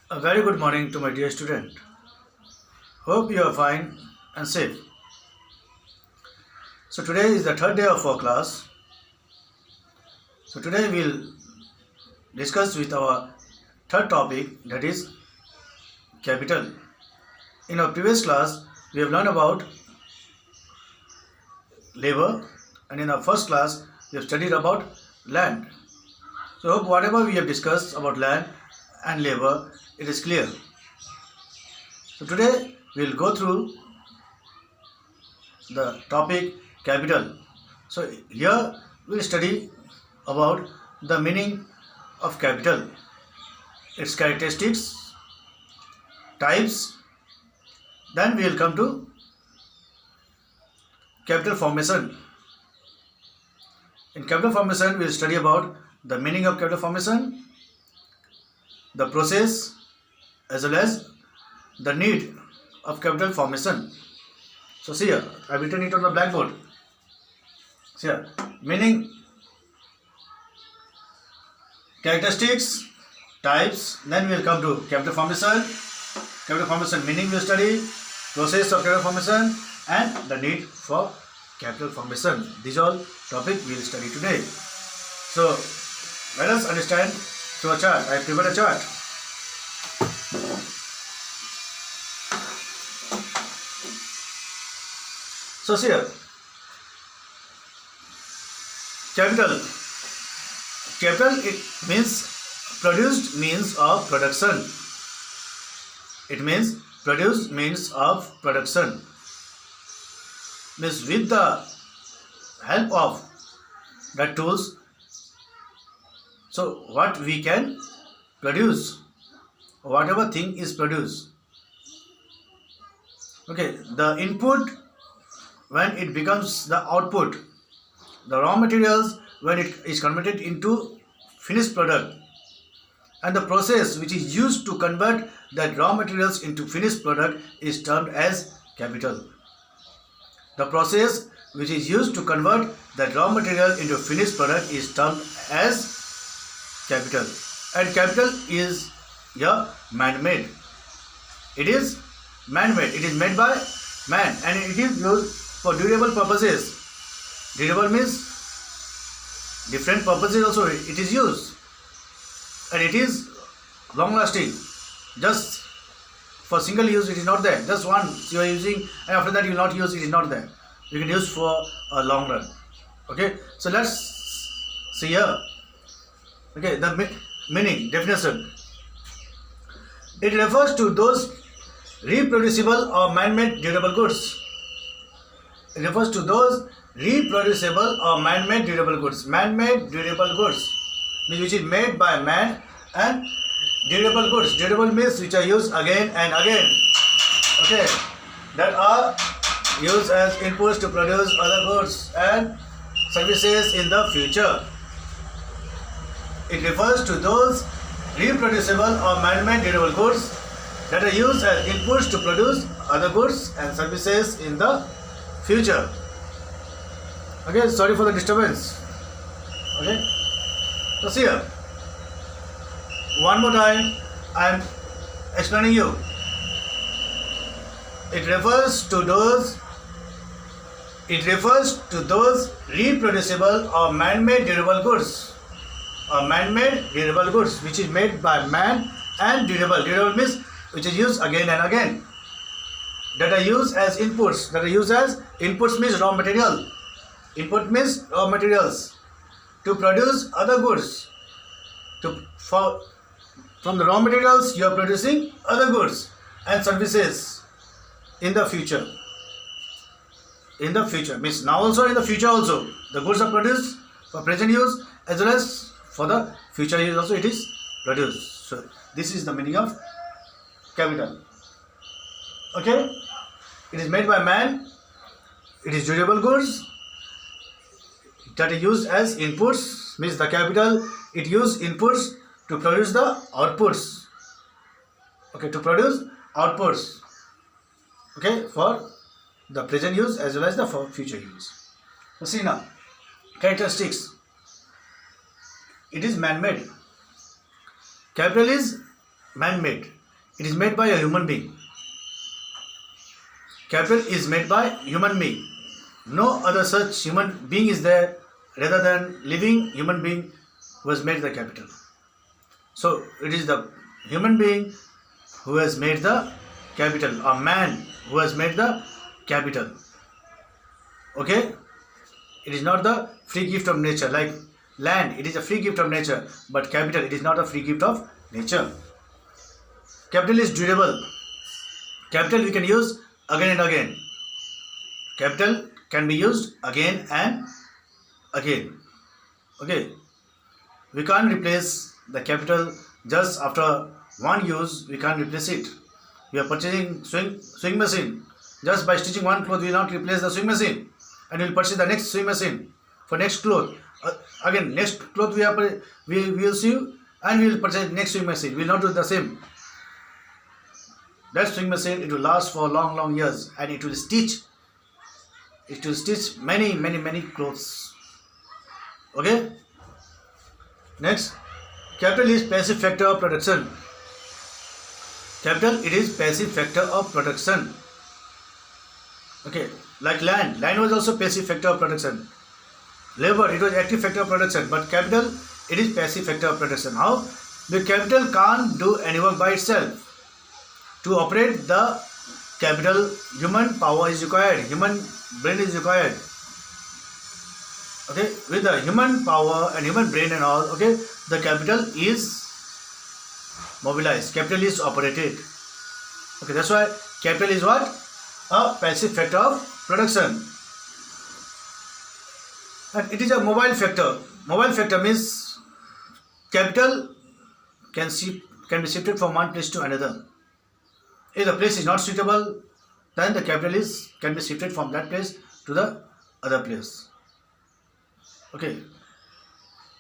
A very good morning to my dear student. Hope you are fine and safe. So today is the third day of our class. So today we'll discuss with our third topic, that is capital. In our previous class we have learned about labor, and in our first class we have studied about land. So hope whatever we have discussed about land and labor, it is clear. So today we will go through the topic capital. So here we will study about the meaning of capital, its characteristics, types. Then we will come to capital formation. In capital formation we will study about the meaning of capital formation, the process, as well as the need of capital formation. So see here, I have written it on the blackboard. See here, meaning, characteristics, types. Then we will come to capital formation. Capital formation meaning we will study, process of capital formation, and the need for capital formation. These all topics we will study today. So let us understand through a chart. I have prepared a chart. So see here, capital. Capital, it means produced means of production. It means produced means of production. Means with the help of the tools, so what we can produce, whatever thing is produced. Okay, the input when it becomes the output, the raw materials when it is converted into finished product, and the process which is used to convert that raw materials into finished product is termed as capital. The process which is used to convert that raw material into finished product is termed as capital. And capital is man-made. It is man-made. It is made by man, and it is used for durable purposes. Durable means different purposes also it is used, and it is long lasting. Just for single use it is not there. Just once you are using, and after that you will not use, it is not there. You can use for a long run. Okay, so let's see here. Okay, the meaning, definition. It refers to those reproducible or man-made durable goods. It refers to those reproducible or man-made durable goods. Man-made durable goods means which is made by man, and durable goods. Durable means which are used again and again. Okay, that are used as inputs to produce other goods and services in the future. It refers to those reproducible or man-made durable goods that are used as inputs to produce other goods and services in the future. Okay, sorry for the disturbance. Okay, so see here, one more time I am explaining you. It refers to those reproducible or man-made durable goods, or man-made durable goods which is made by man, and durable. Durable means which is used again and again, that are used as inputs. That are used as inputs means raw material. Input means raw materials to produce other goods. From the raw materials you are producing other goods and services in the future. In the future means now also, in the future also. The goods are produced for present use as well as for the future use also it is produced. So this is the meaning of capital. Okay, it is made by man. It is durable goods that are used as inputs, means the capital, it uses inputs to produce the outputs. Okay, to produce outputs. Okay, for the present use as well as the future use. So see now, characteristics. It is man-made. Capital is man-made. It is made by a human being. Capital is made by human being. No other such human being is there rather than living human being who has made the capital. So it is the human being who has made the capital, or man who has made the capital. Okay? It is not the free gift of nature. Like land, it is a free gift of nature, but capital, it is not a free gift of nature. Capital is durable. Capital we can use again and again. Capital can be used again and again. Okay? We can't replace the capital just after one use. We can't replace it. We are purchasing sewing machine. Just by stitching one cloth, we will not replace the sewing machine, and we will purchase the next sewing machine for next cloth. Again, next cloth we will sew, and we will purchase next sewing machine. We will not do the same. That sewing machine, it will last for long years, and it will stitch many clothes. Okay? Next, capital is passive factor of production. Capital, it is passive factor of production. Okay, like land was also passive factor of production. Labor, it was active factor of production, but capital, it is passive factor of production. How? The capital can't do any work by itself. To operate the capital, human power is required, human brain is required. Okay, with the human power and human brain and all, okay, the capital is mobilized, capital is operated. Okay, that's why capital is what? A passive factor of production. And it is a mobile factor. Mobile factor means capital can be shifted from one place to another. If the place is not suitable, then the capital can be shifted from that place to the other place. Okay.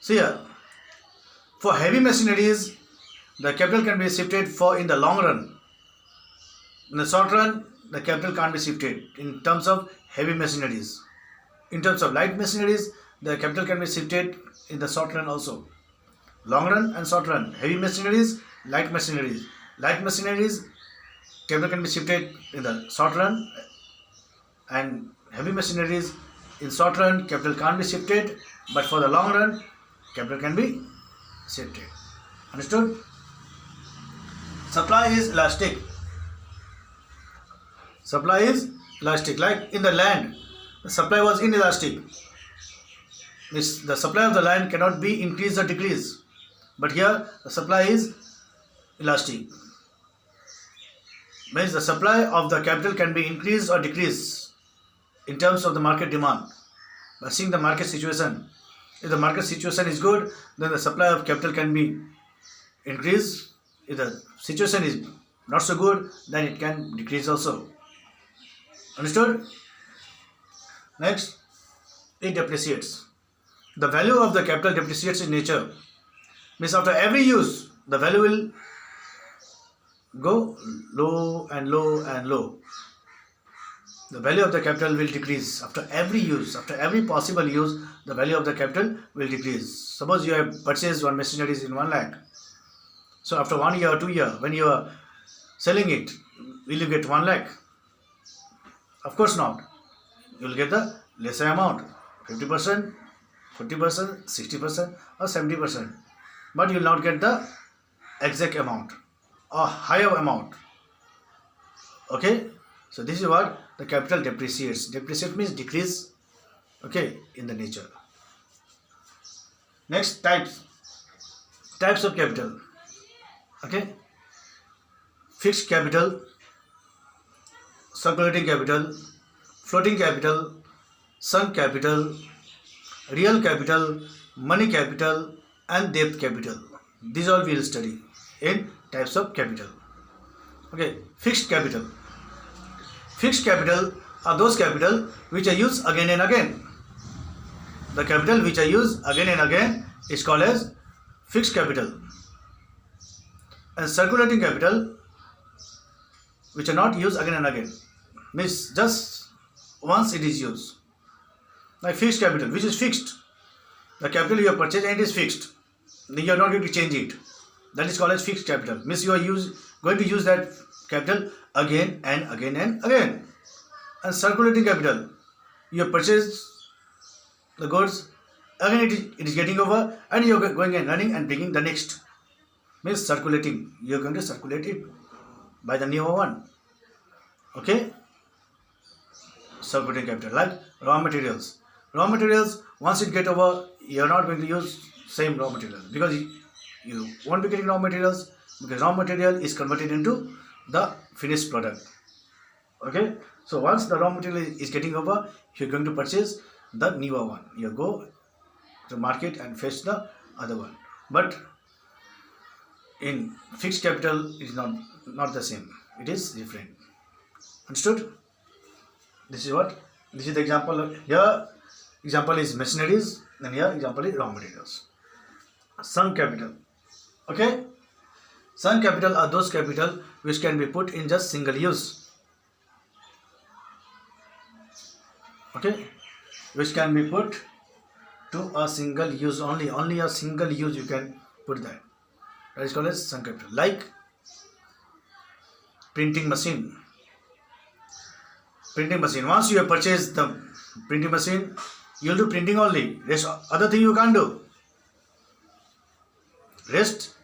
So here, for heavy machineries, the capital can be shifted in the long run. In the short run, the capital can't be shifted in terms of heavy machineries. In terms of light machineries, the capital can be shifted in the short run also. Long run and short run. Heavy machineries, light machineries. Light machineries, capital can be shifted in the short run, and heavy machineries, in short run capital can't be shifted, but for the long run capital can be shifted. Understood? Supply is elastic. Supply is elastic. Like in the land, the supply was inelastic. The supply of the land cannot be increased or decreased, but here the supply is elastic. Means the supply of the capital can be increased or decreased in terms of the market demand. By seeing the market situation, if the market situation is good, then the supply of capital can be increased. If the situation is not so good, then it can decrease also. Understood? Next, it depreciates. The value of the capital depreciates in nature. Means after every use, the value will go low and low and low. The value of the capital will decrease after every use, after every possible use. The value of the capital will decrease. Suppose you have purchased one machinery in 1 lakh. So after 1 year or 2 years, when you are selling it, will you get 1 lakh? Of course not. You will get the lesser amount, 50%, 40%, 60% or 70%. But you will not get the exact amount or higher amount. Okay? So this is what the capital depreciates. Depreciate means decrease, okay, in the nature. Next, types of capital. Okay, fixed capital, circulating capital, floating capital, sunk capital, real capital, money capital, and debt capital. These all we will study in types of capital. Okay, fixed capital. Fixed capital are those capital which are used again and again. The capital which are used again and again is called as fixed capital. And circulating capital, which are not used again and again, means just once it is used. Like fixed capital, which is fixed. The capital you have purchased and it is fixed. You are not going to change it. That is called as fixed capital. Means you are going to use that capital again and again and again. And circulating capital, you have purchased the goods, again it is getting over, and you are going and running and bringing the next. Means circulating, you are going to circulate it by the newer one. Okay, circulating capital. Like raw materials. Raw materials, once it get over, you are not going to use same raw material, because you won't be getting raw materials, because raw material is converted into the finished product. Okay, so once the raw material is getting over, you're going to purchase the newer one. You go to market and fetch the other one. But in fixed capital, it is not the same. It is different. Understood? This is what? This is the example. Here example is machineries, and here example is raw materials. Sunk capital. Okay, sunk capital are those capital which can be put in just single use. Okay, which can be put to a single use only. Only a single use you can put that. That is called as sunk capital. Like printing machine. Printing machine. Once you have purchased the printing machine, you will do printing only. Rest other thing you can't do. Rest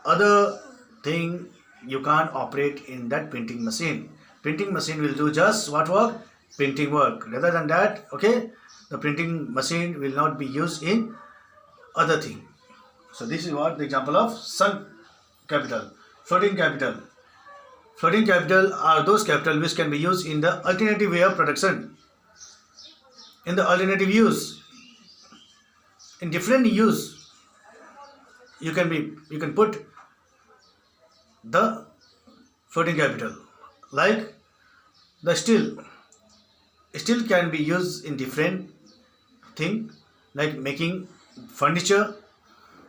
other thing you can't operate in that printing machine. Printing machine will do just what work? Printing work. Rather than that, okay, the printing machine will not be used in other thing. So this is what the example of sunk capital. Floating capital. Floating capital are those capital which can be used in the alternative way of production. In the alternative use, in different use, you can put the floating capital. Like the steel. Steel can be used in different thing, like making furniture,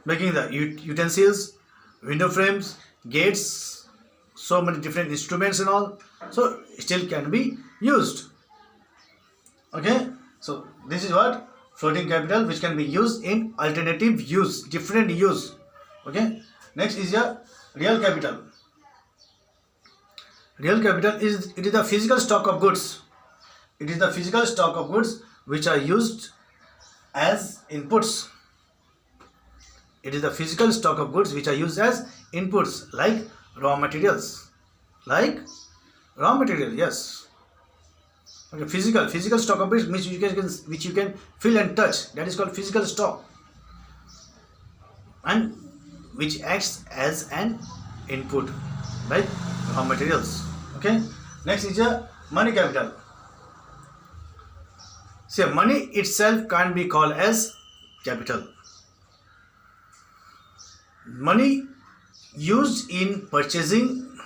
making the utensils, window frames, gates, so many different instruments and all. So steel can be used. Okay, so this is what floating capital, which can be used in alternative use, different use. Okay, next is your real capital. Real capital is the physical stock of goods. It is the physical stock of goods which are used as inputs. It is the physical stock of goods which are used as inputs, like raw materials. Like raw material, yes. Okay, physical stock of goods which you can feel and touch. That is called physical stock, and which acts as an input, like raw materials. Okay. Next is your money capital. See, money itself can't be called as capital. Money used in purchasing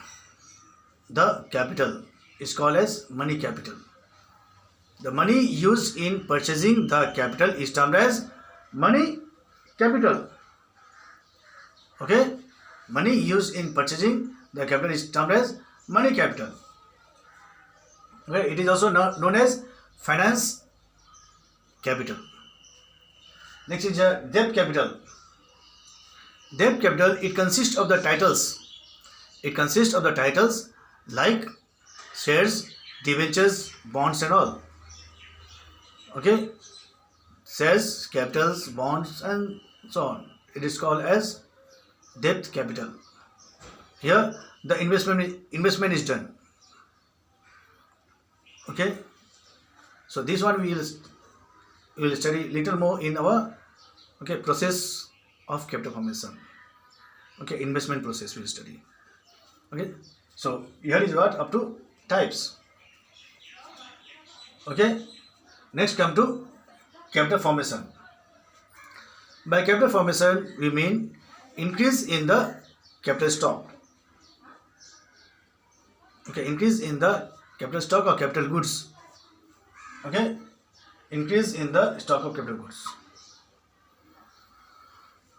the capital is called as money capital. The money used in purchasing the capital is termed as money capital. Okay, money used in purchasing the capital is termed as money capital. Okay, it is also known as finance capital. Next is debt capital. Debt capital, it consists of the titles. It consists of the titles like shares, debentures, bonds and all. Okay, shares, capitals, bonds and so on. It is called as debt capital. Here the investment is done. Okay, so this one we will study little more in our process of capital formation. Okay, investment process we will study. Okay, so here is what up to types. Okay, next come to capital formation. By capital formation we mean increase in the capital stock. Okay, increase in the capital stock or capital goods. Okay, increase in the stock of capital goods.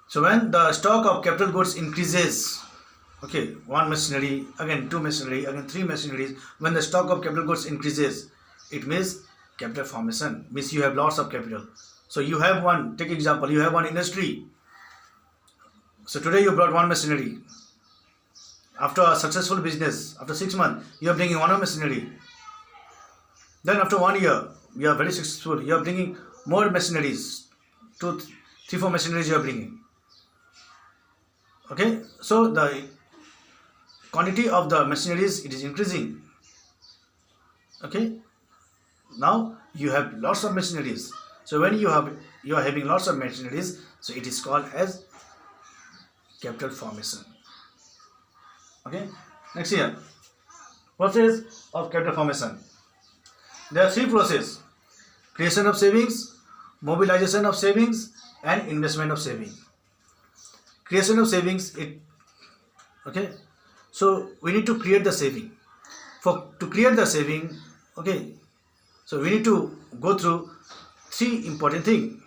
So when the stock of capital goods increases, okay, one machinery, again two machinery, again three machineries, when the stock of capital goods increases, it means capital formation, means you have lots of capital. So you have one, take example, you have one industry. So today you brought one machinery. After a successful business, after 6 months, you are bringing one more machinery. Then after 1 year, you are very successful. You are bringing more machineries. 2, 3, 4 machineries you are bringing. Okay, so the quantity of the machineries, it is increasing. Okay, now you have lots of machineries. So when you are having lots of machineries, so it is called as capital formation. Okay, next here, process of capital formation. There are 3 processes: creation of savings, mobilization of savings, and investment of saving. Creation of savings, okay, so we need to create the saving. To create the saving, okay, so we need to go through 3 important things.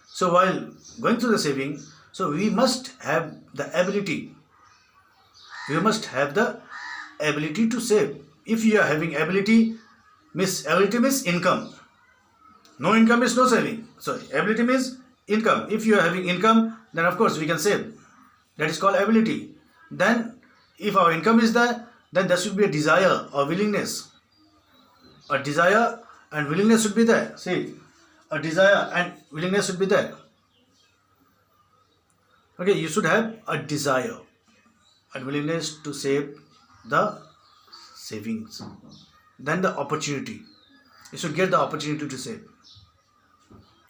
So while going through the saving, so we must have the ability. We must have the ability to save. If you are having ability means income. No income is no saving. So ability means income. If you are having income, then of course we can save. That is called ability. Then if our income is there, then there should be a desire or willingness. A desire and willingness should be there. See, a desire and willingness should be there. Okay, you should have a desire and willingness to save the savings. Then the opportunity. You should get the opportunity to save.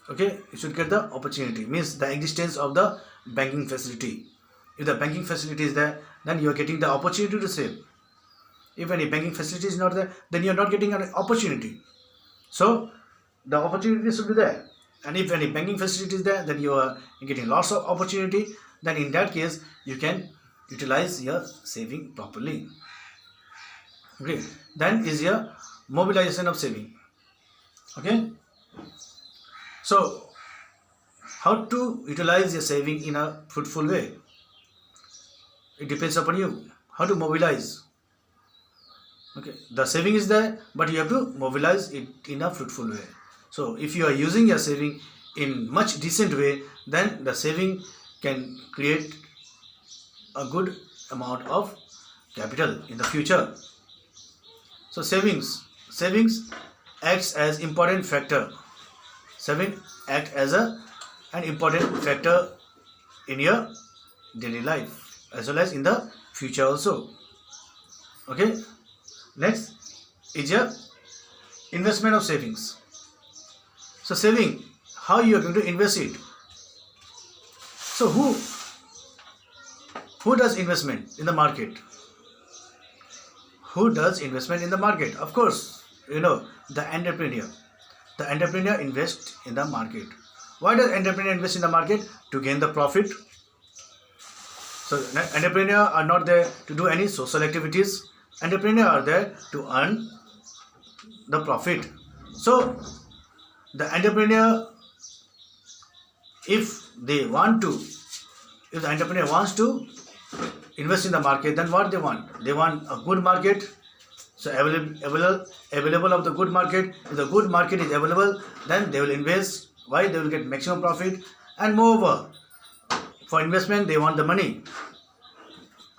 Okay, you should get the opportunity. Means the existence of the banking facility. If the banking facility is there, then you are getting the opportunity to save. If any banking facility is not there, then you are not getting an opportunity. So the opportunity should be there. And if any banking facility is there, then you are getting lots of opportunity. Then in that case, you can utilize your saving properly. Okay. Then is your mobilization of saving. Okay. So how to utilize your saving in a fruitful way? It depends upon you. How to mobilize. Okay. The saving is there, but you have to mobilize it in a fruitful way. So if you are using your saving in much decent way, then the saving can create a good amount of capital in the future. So savings acts as important factor. Saving act as an important factor in your daily life as well as in the future also. Okay. Next is your investment of savings. So saving, how you are going to invest it? So who does investment in the market? Who does investment in the market? Of course, you know, the entrepreneur. The entrepreneur invests in the market. Why does entrepreneur invest in the market? To gain the profit. So entrepreneur are not there to do any social activities. Entrepreneur are there to earn the profit. So the entrepreneur, if the entrepreneur wants to invest in the market, then what they want? They want a good market. So available of the good market. If the good market is available, then they will invest. Why? They will get maximum profit. And moreover, for investment, they want the money.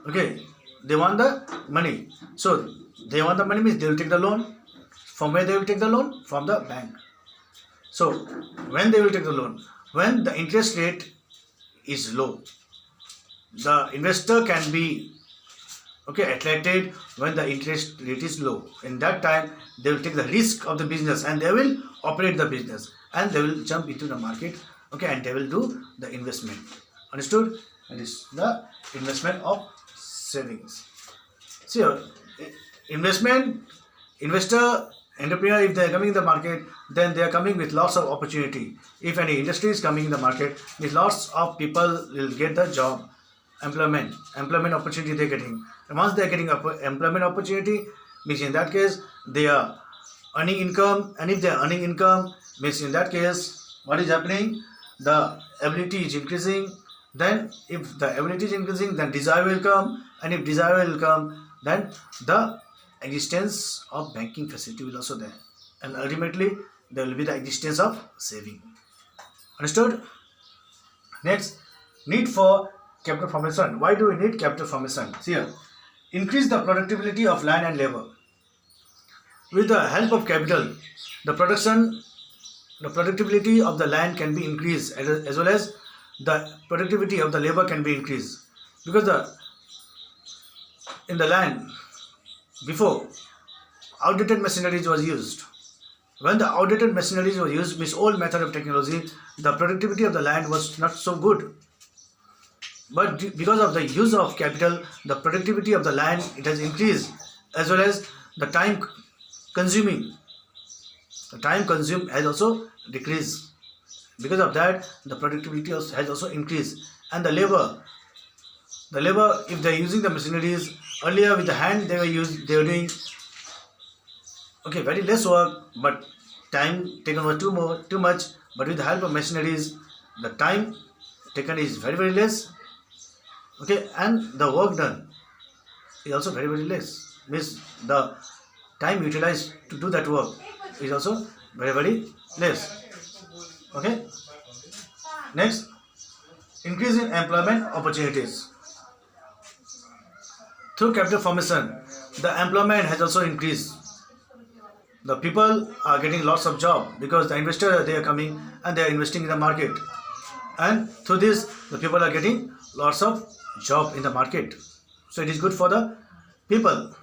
Okay, they want the money. So they want the money means they will take the loan. From where they will take the loan? From the bank. So when they will take the loan? When the interest rate is low. The investor can be attracted when the interest rate is low. In that time, they will take the risk of the business and they will operate the business and they will jump into the market. Okay, and they will do the investment. Understood? That is the investment of savings. So, investor, entrepreneur, if they are coming in the market, then they are coming with lots of opportunity. If any industry is coming in the market, with lots of people will get the job. Employment opportunity they are getting. And once they are getting employment opportunity, means in that case they are earning income. And if they are earning income, means in that case what is happening? The ability is increasing. Then if the ability is increasing, then desire will come. And if desire will come, then the existence of banking facility will also there. And ultimately there will be the existence of saving. Understood? Next, need for capital formation. Why do we need capital formation? See here, increase the productivity of land and labor. With the help of capital, the productivity of the land can be increased, as well as the productivity of the labor can be increased, because in the land before, outdated machineries was used. When the outdated machineries were used, means old method of technology, the productivity of the land was not so good. But because of the use of capital, the productivity of the land, it has increased, as well as the time consumed has also decreased. Because of that, the productivity has also increased. And the labor, if they are using the machineries, earlier with the hand they were doing very less work, but time taken was too much. But with the help of machineries, the time taken is very less. And the work done is also very less. Means the time utilized to do that work is also very less. Next, increase in employment opportunities. Through capital formation, the employment has also increased. The people are getting lots of job because the investors, they are coming and they are investing in the market, and through this the people are getting lots of job in the market. So it is good for the people.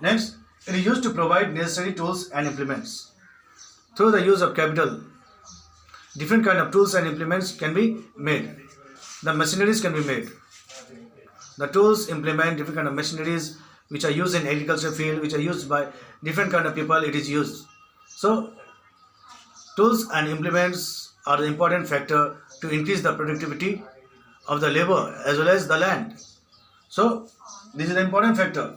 Next, it is used to provide necessary tools and implements. Through the use of capital, different kind of tools and implements can be made. The machineries can be made. The tools implement different kind of machineries which are used in agriculture field, which are used by different kind of people. It is used. So tools and implements are the important factor to increase the productivity of the labor as well as the land. So this is an important factor.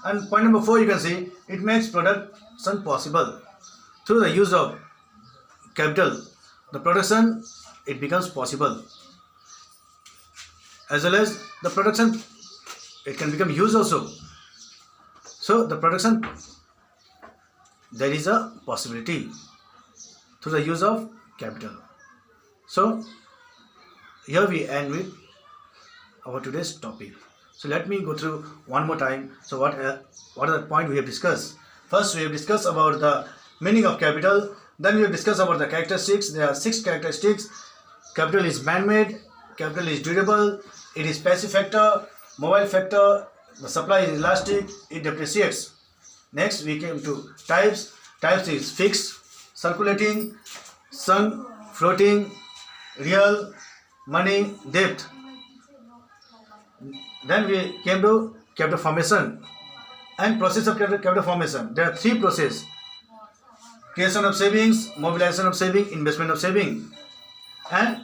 And point number 4, you can see it makes production possible. Through the use of capital, the production, it becomes possible, as well as the production, it can become used also. So the production, there is a possibility through the use of capital. So here we end with our today's topic. So let me go through one more time. So what are the points we have discussed? First, we have discussed about the meaning of capital. Then we have discussed about the characteristics. There are 6 characteristics. Capital is man-made, capital is durable, it is passive factor, mobile factor, the supply is elastic, it depreciates. Next, we came to types. Types is fixed, circulating, sunk, floating, real, money, debt. Then we came to capital formation and process of capital formation. There are 3 processes: creation of savings, mobilization of saving, investment of saving. And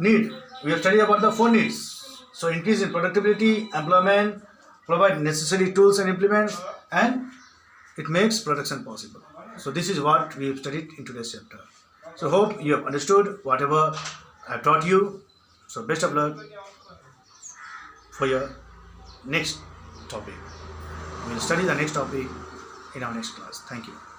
need, we have studied about the 4 needs. So increase in productivity, employment, provide necessary tools and implements, and it makes production possible. So this is what we have studied in today's chapter. So hope you have understood whatever I have taught you. So best of luck for your next topic. We will study the next topic in our next class. Thank you.